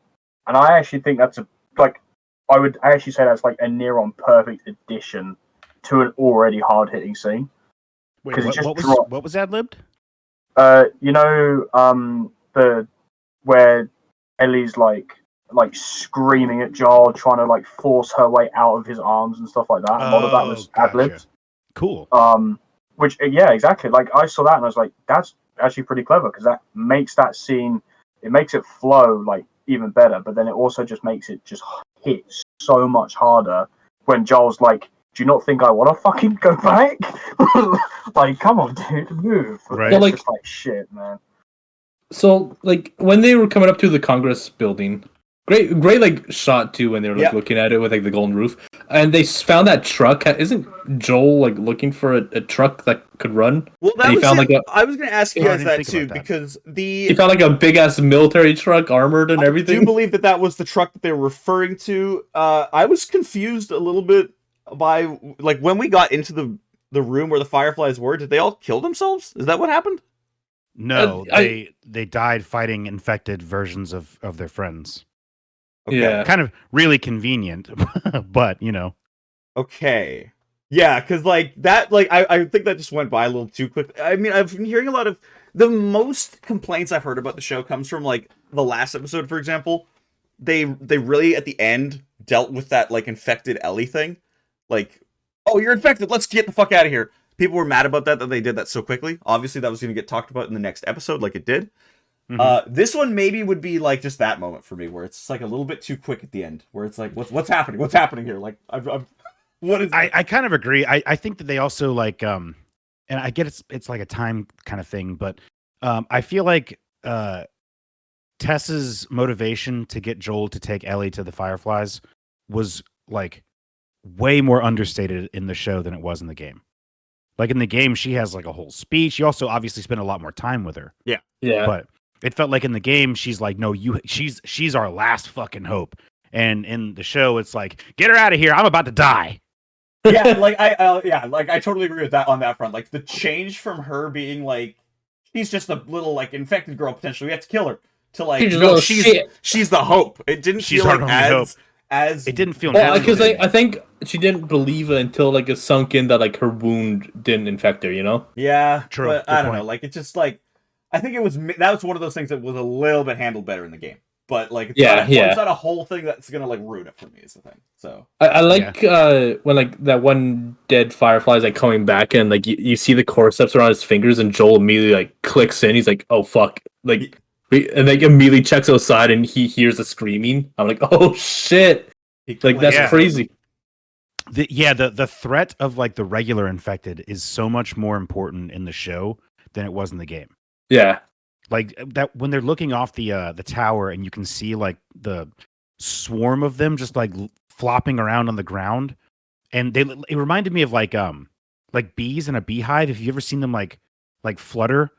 I actually think that's I would actually say that's like a near on perfect addition to an already hard hitting scene. Wait, what was ad-libbed? You know, the where Ellie's like screaming at Joel, trying to like force her way out of his arms and stuff like that. A lot of that was ad-libbed. Cool. Which yeah, exactly. Like I saw that and I was like, that's actually pretty clever because that makes that scene, it makes it flow like even better. But then it also just makes it just hit so much harder when Joel's like, "Do you not think I want to fucking go back? Like, come on, dude, move." Right. It's just like shit, man. So like when they were coming up to the Congress building, great like shot too when they were like looking at it with like the golden roof, and they found that truck. Isn't Joel like looking for a truck that could run? Well, that he was found I was going to ask you guys that too that. because he found like a big ass military truck, armored and everything. I do believe that was the truck that they were referring to. I was confused a little bit by like when we got into the room where the Fireflies were. Did they all kill themselves? Is that what happened? No, they died fighting infected versions of their friends. Okay. Yeah, Kind of really convenient, but you know. Okay. Yeah, because like that, like I think that just went by a little too quick. I mean, I've been hearing a lot of the most complaints I've heard about the show comes from like the last episode, for example. They really at the end dealt with that like infected Ellie thing. Like, oh, you're infected. Let's get the fuck out of here. People were mad about that they did that so quickly. Obviously, that was going to get talked about in the next episode, like it did. Mm-hmm. This one maybe would be like just that moment for me, where it's like a little bit too quick at the end, where it's like, what's happening? What's happening here? Like, what is? I kind of agree. I think that they also like, and I get it's like a time kind of thing, but I feel like Tess's motivation to get Joel to take Ellie to the Fireflies was like way more understated in the show than it was in the game. Like in the game, she has like a whole speech. You also obviously spend a lot more time with her. Yeah. But it felt like in the game, she's like, no, she's our last fucking hope. And in the show, it's like, get her out of here. I'm about to die. Yeah, like I totally agree with that on that front. Like the change from her being like, she's just a little like infected girl potentially, we have to kill her, to like, no, she's the hope. It didn't feel like as it didn't feel because I think she didn't believe it until like it sunk in that like her wound didn't infect her, you know? Yeah, true. But I don't know. Like it's just like I think that was one of those things that was a little bit handled better in the game. But like it's not a whole thing that's gonna like ruin it for me is the thing. So I like when like that one dead Firefly is like coming back and like you see the cordyceps around his fingers and Joel immediately like clicks in. He's like, oh fuck, like. And like immediately checks outside and he hears the screaming. I'm like, oh shit! Like that's crazy. The threat of like the regular infected is so much more important in the show than it was in the game. Yeah, like that when they're looking off the tower and you can see like the swarm of them just like flopping around on the ground, and it reminded me of like bees in a beehive. If you ever seen them like flutter,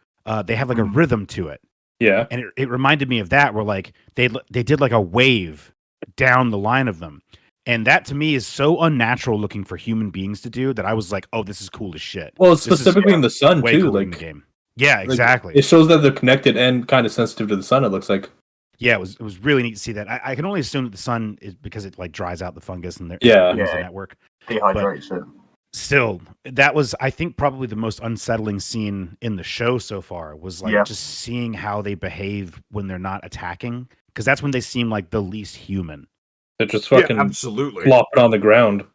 they have like a rhythm to it. Yeah, and it reminded me of that, where like they did like a wave down the line of them, And that to me is so unnatural looking for human beings to do that I was like, oh, this is cool as shit. Well, This is specifically in the sun way too. cooler in the Like, game. Yeah, like, exactly. it shows that they're connected and kind of sensitive to the sun. It looks like. Yeah, it was really neat to see that. I can only assume that the sun is because it like dries out the fungus and Yeah. ruins the network. Dehydrates it. Still, that was I think probably the most unsettling scene in the show so far was like just seeing how they behave when they're not attacking, because that's when they seem like the least human. They're just fucking absolutely. flopping on the ground.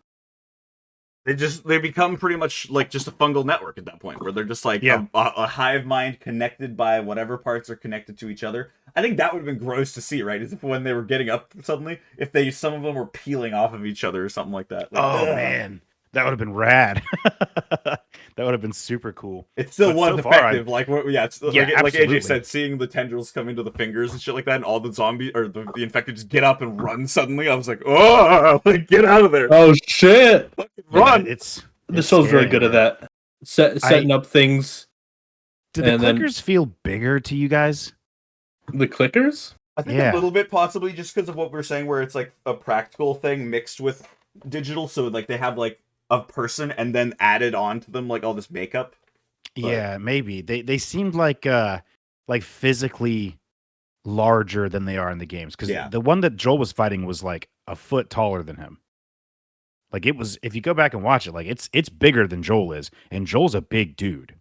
They become pretty much like just a fungal network at that point, where they're just like a hive mind connected by whatever parts are connected to each other. I think that would have been gross to see, right? Is if when they were getting up suddenly, if some of them were peeling off of each other or something like that. Like, oh man, that would have been rad. That would have been super cool. It still was effective. Like AJ said, seeing the tendrils come into the fingers and shit like that, and all the zombies or the infected just get up and run suddenly. I was like, oh, like, get out of there! Oh shit! Run! The show's really good at that. Setting up things. Did the clickers feel bigger to you guys? The clickers? I think a little bit, possibly, just because of what we're saying, where it's like a practical thing mixed with digital. So like they have like a person and then added on to them like all this makeup. But... yeah, maybe they seemed like physically larger than they are in the games, because the one that Joel was fighting was like a foot taller than him. Like it was, if you go back and watch it, like it's bigger than Joel is, and Joel's a big dude.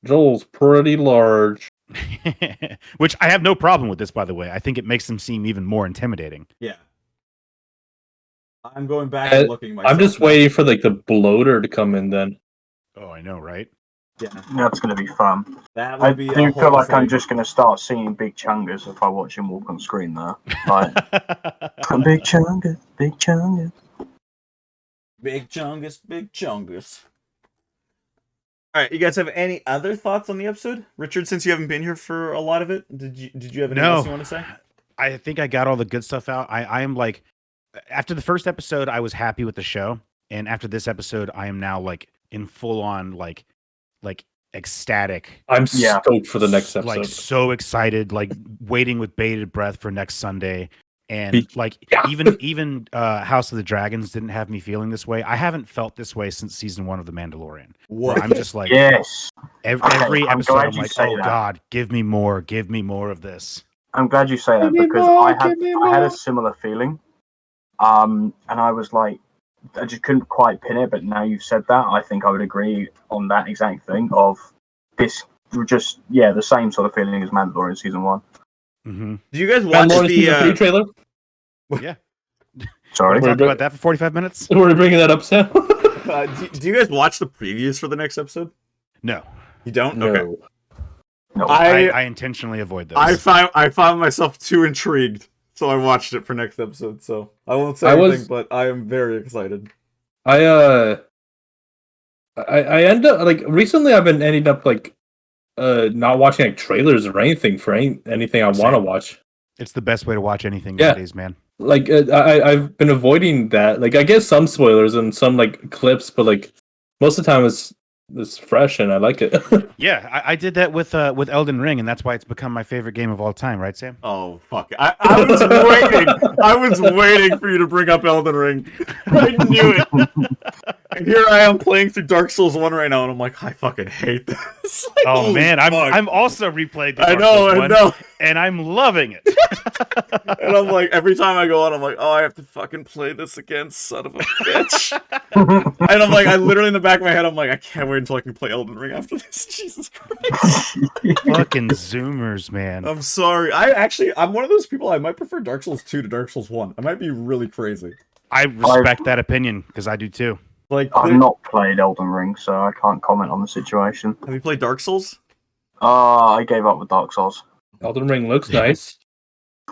Joel's pretty large. Which I have no problem with this, by the way. I think it makes them seem even more intimidating. Yeah. I'm going back and looking myself. I'm just waiting for like the bloater to come in then. Oh, I know, right? Yeah. That's going to be fun. That would be do feel like I'm just going to start seeing big chungus if I watch him walk on screen there. Like, big chungus, big chungus. Big chungus, big chungus. All right, you guys have any other thoughts on the episode? Richard, since you haven't been here for a lot of it, did you have anything else you want to say? I think I got all the good stuff out. I am like, after the first episode, I was happy with the show, and after this episode, I am now like in full on like ecstatic. I'm stoked for the next episode. Like so excited, like waiting with bated breath for next Sunday. And like even House of the Dragons didn't have me feeling this way. I haven't felt this way since season 1 of The Mandalorian. Where I'm just like, every episode I'm like, oh God, give me more of this. I'm glad you say that, because I had a similar feeling. And I was like, I just couldn't quite pin it, but now you've said that, I think I would agree on that exact thing of this just the same sort of feeling as Mandalorian season 1. Mm-hmm. Do you guys watch the trailer? Yeah. Sorry. We talked about that for 45 minutes. We're bringing that up, Sam. Do you guys watch the previews for the next episode? No. You don't? No. Okay. No. I intentionally avoid those. I found myself too intrigued, so I watched it for next episode. So I won't say anything, but I am very excited. I end up like recently. I've been ending up like not watching like trailers or anything for anything I want to watch. It's the best way to watch anything nowadays, man. Like I've been avoiding that. Like I get some spoilers and some like clips, but like most of the time it's fresh and I like it. Yeah, I did that with Elden Ring, and that's why it's become my favorite game of all time, right, Sam? Oh fuck! I was waiting. I was waiting for you to bring up Elden Ring. I knew it. And here I am playing through Dark Souls 1 right now, and I'm like, I fucking hate this. Like, oh man, I'm also replaying Dark Souls 1, I know, and I'm loving it. And I'm like, every time I go on, I'm like, oh, I have to fucking play this again, son of a bitch. And I'm like, I literally in the back of my head, I'm like, I can't wait until I can play Elden Ring after this. Jesus Christ. Fucking Zoomers, man. I'm sorry. I'm one of those people, I might prefer Dark Souls 2 to Dark Souls 1. I might be really crazy. I respect that opinion, because I do too. Like, I've not played Elden Ring, so I can't comment on the situation. Have you played Dark Souls? I gave up with Dark Souls. Elden Ring looks nice.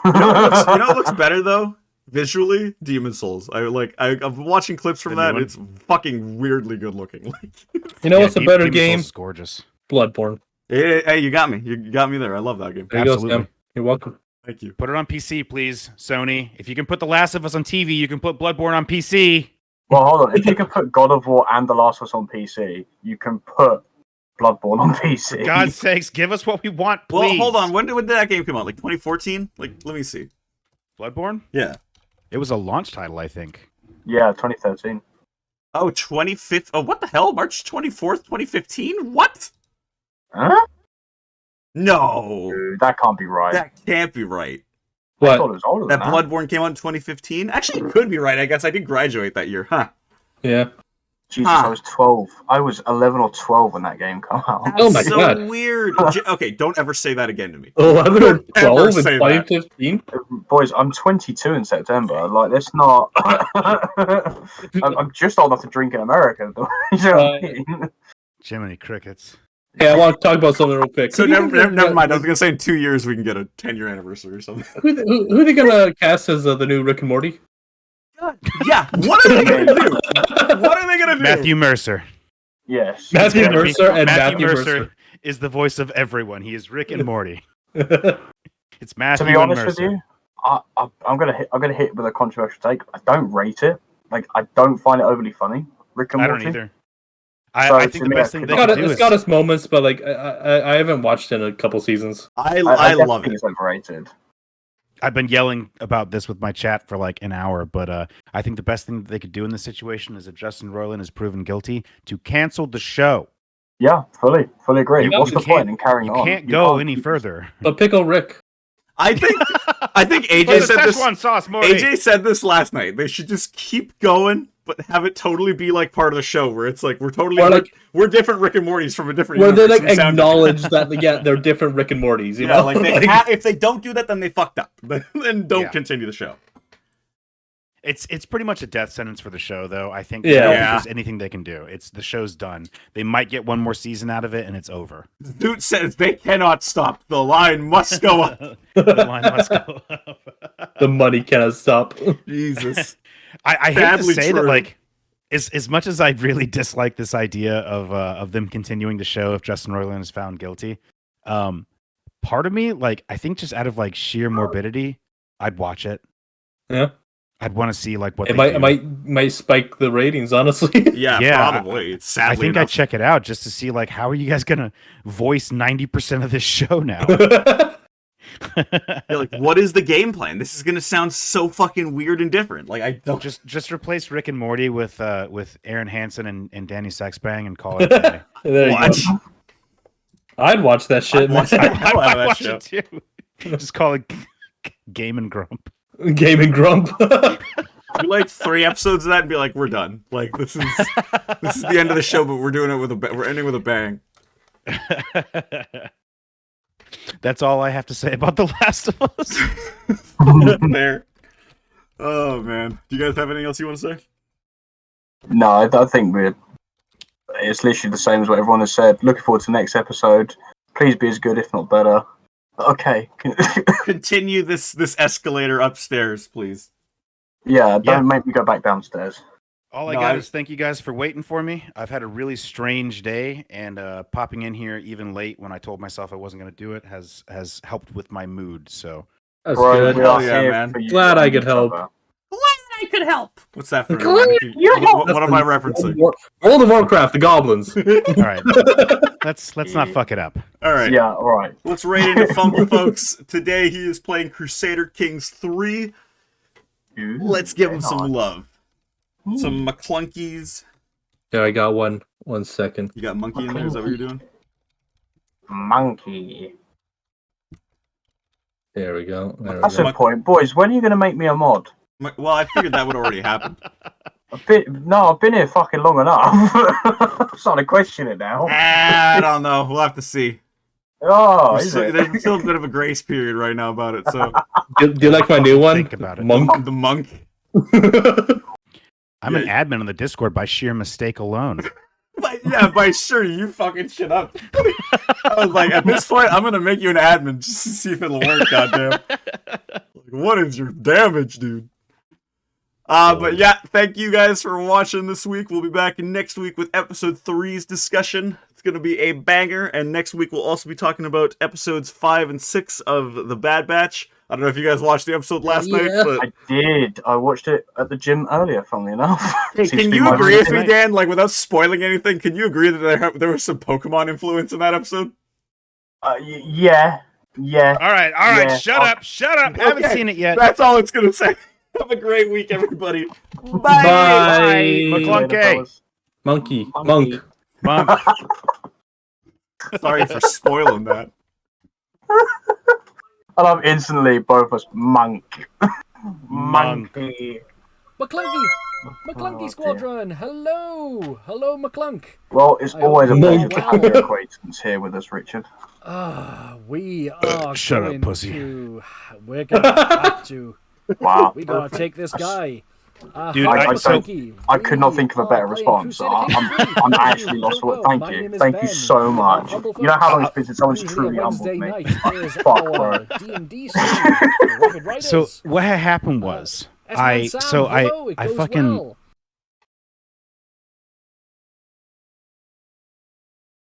You know what looks better though? Visually, Demon Souls. I'm watching clips from that. It's fucking weirdly good looking. You know what's a better game? Souls is gorgeous. Bloodborne. Hey, you got me. You got me there. I love that game. There you go, Sam. You're welcome. Thank you. Put it on PC, please, Sony. If you can put The Last of Us on TV, you can put Bloodborne on PC. Well, hold on. If you can put God of War and The Last of Us on PC, you can put Bloodborne on PC. For God's sakes, give us what we want, please. Well, hold on. When did that game come out? Like 2014? Like, let me see. Bloodborne? Yeah. It was a launch title, I think. Yeah, 2013. Oh, 25th. Oh, what the hell? March 24th, 2015? What? Huh? No. Dude, that can't be right. That can't be right. I thought What? it was older That than that. Bloodborne came out in 2015? Actually, it could be right. I guess I did graduate that year. Huh. Yeah. Jesus, Huh. I was 12. I was 11 or 12 when that game came out. Oh my so God. weird. Okay, don't ever say that again to me. 11 or Don't ever 12 in say that. 2015? Boys, I'm 22 in September. Like, let's not. I'm just old enough to drink in America. Though. You know what I mean? Jiminy crickets. Hey, I want to talk about something real quick. So Who do you never think mind. I was gonna say in 2 years we can get a 10-year anniversary or something. Who are they gonna cast as the new Rick and Morty? Yeah. What are they gonna do? What are they gonna do? Matthew Mercer. Yes. Matthew Yeah. Mercer and Matthew Mercer is the voice of everyone. He is Rick and Morty. It's Matthew To be honest and with Mercer. you, I'm gonna hit with a controversial take. I don't rate it. Like, I don't find it overly funny. Rick and I Morty. don't either. So I think to the me, best I thing could- they Got could it, do it's is got its moments, but like I haven't watched it in a couple seasons. I I love think it. it's overrated. I've been yelling about this with my chat for like an hour, but I think the best thing that they could do in this situation is if Justin Roiland is proven guilty to cancel the show. Yeah, fully agree. You- What's you the point can't- in carrying You on? can't You go any keep- further. But Pickle Rick. I think AJ Where's the said this. Szechuan sauce, Morty? AJ said this last night. They should just keep going, but have it totally be like part of the show, where it's like we're totally Or like- we're different Rick and Mortys from a different. Where they universe. like We sound acknowledge that yeah, they're different Rick and Mortys, you yeah, know? like they if they don't do that, then they fucked up. Then don't Yeah. continue the show. It's pretty much a death sentence for the show, though. I think. Yeah. I don't think Yeah. there's anything they can do. It's the show's done. They might get one more season out of it, and it's over. Dude says they cannot stop. The line must go up. The line must go up. The money cannot stop. Jesus. I hate to Sadly say true. that, like, as much as I really dislike this idea of them continuing the show if Justin Roiland is found guilty, part of me, like, I think just out of like sheer morbidity, I'd watch it. Yeah. I'd want to see like what It they do. might spike the ratings, honestly. Yeah, Yeah, probably. It's I sadly think I'd enough. check it out just to see like how are you guys gonna voice 90% of this show now? You're like, what is the game plan? This is gonna sound so fucking weird and different. Like I don't. just replace Rick and Morty with Aaron Hansen and Danny Sexbang and call it a day. There you Watch. go. I'd watch that shit. I'd watch the hell out of that watch show. it too. Just call it Game and Grump. Gaming Grump. Do like 3 episodes of that and be like, we're done. Like this is the end of the show, but we're doing it with we're ending with a bang. That's all I have to say about The Last of Us. There. Oh man. Do you guys have anything else you want to say? No, I think it's literally the same as what everyone has said. Looking forward to the next episode. Please be as good, if not better. Okay. Continue this escalator upstairs, please. Yeah, don't Yeah. make me go back downstairs. All I No, got I- is thank you guys for waiting for me. I've had a really strange day, and popping in here even late when I told myself I wasn't going to do it has helped with my mood. So That's Bro, good. we Hell are yeah, here man. for you Glad I and could each help. other. I could help. What's that for? Glad you helped. What am I referencing? World of Warcraft, the goblins. all right, let's not fuck it up. All right. Yeah, all right. Let's rate into Fumble, folks. Today he is playing Crusader Kings 3. Ooh, Let's give him very some nice. love. Some McClunkies. Yeah, I got one. 1 second. You got monkey in there? Is that what you're doing? Monkey. There we go. There That's we a go. point. Boys, when are you going to make me a mod? Well, I figured that would already happen. I've been here fucking long enough. I'm starting to question it now. I don't know. We'll have to see. Oh, is it? There's still a bit of a grace period right now about it. So Do you like my new one? Think about it. Monk. the monk. I'm an admin on the Discord by sheer mistake alone. By sure you fucking shit up. I was like, at this point, I'm gonna make you an admin just to see if it'll work. Goddamn. Like, what is your damage, dude? But yeah, thank you guys for watching this week. We'll be back next week with episode 3's discussion. It's going to be a banger, and next week we'll also be talking about episodes 5 and 6 of The Bad Batch. I don't know if you guys watched the episode last night, but I did. I watched it at the gym earlier, funnily enough. hey, Seems to can be you my agree with me, tonight. Dan? Like, without spoiling anything, can you agree that there was some Pokemon influence in that episode? Yeah. All right, Yeah. shut up. Haven't Okay. seen it yet. That's all it's going to say. Have a great week, everybody. Bye. Bye. McClunky. Later, fellas. Monkey. Monkey. Monk. Monk. Sorry for spoiling that. I love instantly both of us. Monk. Monk. Monkey. McClunky! Oh, McClunky dear. Squadron! Hello! Hello, McClunk! Well, it's I always a hope pleasure you're to well. have your acquaintance here with us, Richard. We are Shut up, going pussy. to... We're gonna have to. Wow. We gotta take this guy. Dude, hi, I could not think of a better response. I'm actually lost for words. Thank you. Thank you so much. You know how long it's been since someone's truly humbled me? Fuck, bro. D&D So what had happened was I fucking